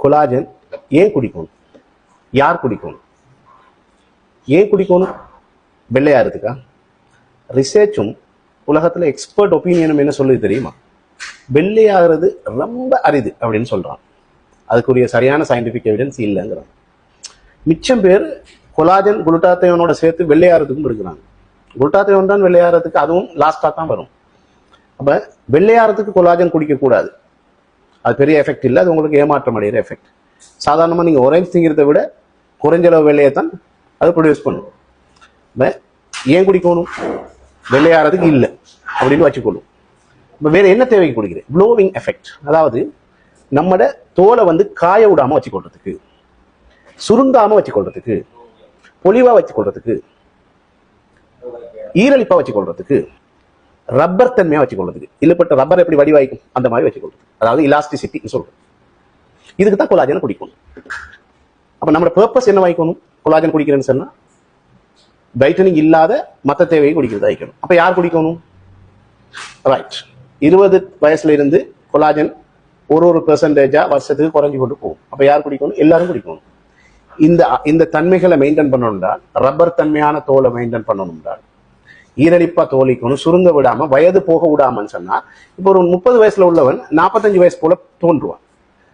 Collagen ஏன் குடிக்கணும்? யார் குடிக்கணும்? ஏன் குடிக்கணும்? வெள்ளையாகிறதுக்கா? ரிசர்ச்சும் உலகத்துல எக்ஸ்பர்ட் ஒப்பீனியனும் என்ன சொல்லுது தெரியுமா? வெள்ளையாகிறது ரொம்ப அரிது அப்படின்னு சொல்றான். அதுக்குரிய சரியான சயின்டிபிக் எவிடன்ஸ் இல்லைங்கிறான். மிச்சம் பேர் கொலாஜன் குளுட்டாத்தையோனோட சேர்த்து வெள்ளையாகிறதுக்கும் இருக்கிறாங்க. குளுட்டாத்தையோன் தான் வெள்ளையாகிறதுக்கு, அதுவும் லாஸ்டா தான் வரும். அப்ப வெள்ளையாகிறதுக்கு கொலாஜன் குடிக்க கூடாது. அது பெரிய எஃபெக்ட் இல்லை, அது உங்களுக்கு ஏமாற்றம் அடைகிற எஃபெக்ட். சாதாரணமா நீங்க ஆரஞ்சு திங்கிறத விட குறைஞ்சளவு வெள்ளையை தான் அது ப்ரொடியூஸ் பண்ணும். ஏன் குடிக்கணும்? வெள்ளையாகிறதுக்கு இல்லை அப்படின்னு வச்சுக்கொள்ளும். இப்போ வேற என்ன தேவைக்கு குடிக்கிறேன்? க்ளோவிங் எஃபெக்ட், அதாவது நம்மட தோலை காய விடாம வச்சுக்கொள்றதுக்கு, சுருங்காம வச்சுக்கொள்றதுக்கு, பொலிவா வச்சுக்கொள்றதுக்கு, ஈரலிப்பா வச்சுக்கொள்றதுக்கு, ரப்பர் தன்மையா வச்சுக்கொள்றதுக்கு. இல்லப்பட்ட ரப்பர் எப்படி வடிவாய்க்கும் அந்த மாதிரி வச்சுக்கொள்றது, அதாவது இலாஸ்டிசிட்டி சொல்றது. இதுக்கு தான் கொலாஜன் குடிக்கணும். அப்ப நம்மளோட பர்பஸ் என்ன வாய்க்கணும்? கொலாஜன் குடிக்கிறேன்னு சொன்னா வைட்டனிங் இல்லாத மற்ற தேவையை குடிக்கிறது ஆயிக்கணும். அப்ப யார் குடிக்கணும்? ரைட், 20 வயசுல இருந்து கொலாஜன் ஒரு பெர்சன்டேஜா வருஷத்துக்கு குறைஞ்சு கொண்டு போகும். அப்ப யார் குடிக்கணும்? எல்லாரும் குடிக்கணும். இந்த தன்மைகளை மெயின்டைன் பண்ணணும்டா, ரப்பர் தன்மையான தோலை மெயின்டைன் பண்ணணும்டா, ஈரலிப்பா தோலிக்கணும், சுருங்க விடாம, வயது போக விடாமன்னு சொன்னா, இப்போ ஒரு 30 வயசுல உள்ளவன் 45 வயசு போல தோன்றுவான்.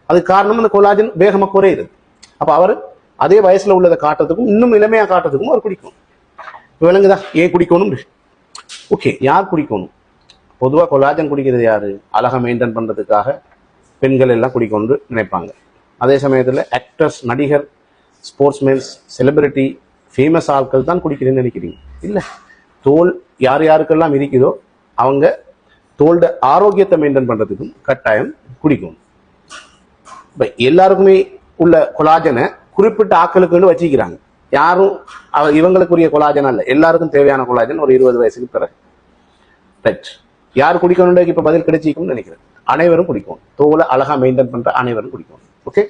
அதுக்கு காரணம் அந்த கொலாஜன் வேகமா குறையுது. அப்ப அவர் அதே வயசுல உள்ளதை காட்டுறதுக்கும் இன்னும் இளமையா காட்டுறதுக்கும் அவர் குடிக்கணும். விளங்குதா ஏன் குடிக்கணும்? ஓகே, யார் குடிக்கணும்? பொதுவா கொலாஜன் குடிக்கிறது யாரு? அழகை மெயின்டைன் பண்றதுக்காக பெண்கள் எல்லாம் குடிக்கொண்டு நினைப்பாங்க. அதே சமயத்துல ஆக்டர்ஸ், நடிகர், ஸ்போர்ட்ஸ்மேன்ஸ், செலிபிரிட்டி, ஃபேமஸ் ஆட்கள் தான் குடிக்கிறேன்னு நினைக்கிறீங்க? இல்ல, தோல் யார் யாருக்கெல்லாம் இருக்குதோ அவங்க தோல்ட ஆரோக்கியத்தை மெயின்டைன் பண்றதுக்கும் கட்டாயம் குடிக்கணும். எல்லாருக்குமே உள்ள கொலாஜனை குறிப்பிட்ட ஆட்களுக்குன்னு வச்சுக்கிறாங்க. யாரும் இவங்களுக்குரிய கொலாஜன் அல்ல, எல்லாருக்கும் தேவையான கொலாஜன் ஒரு 20 வயசுக்கு பிறகு. ரைட், யார் குடிக்கணும்? இப்ப பதில் கிடைச்சிக்கும்னு நினைக்கிறேன். அனைவரும் குடிக்கணும். தோலை அழகா மெயின்டைன் பண்ற அனைவரும் குடிக்கணும். ஓகே.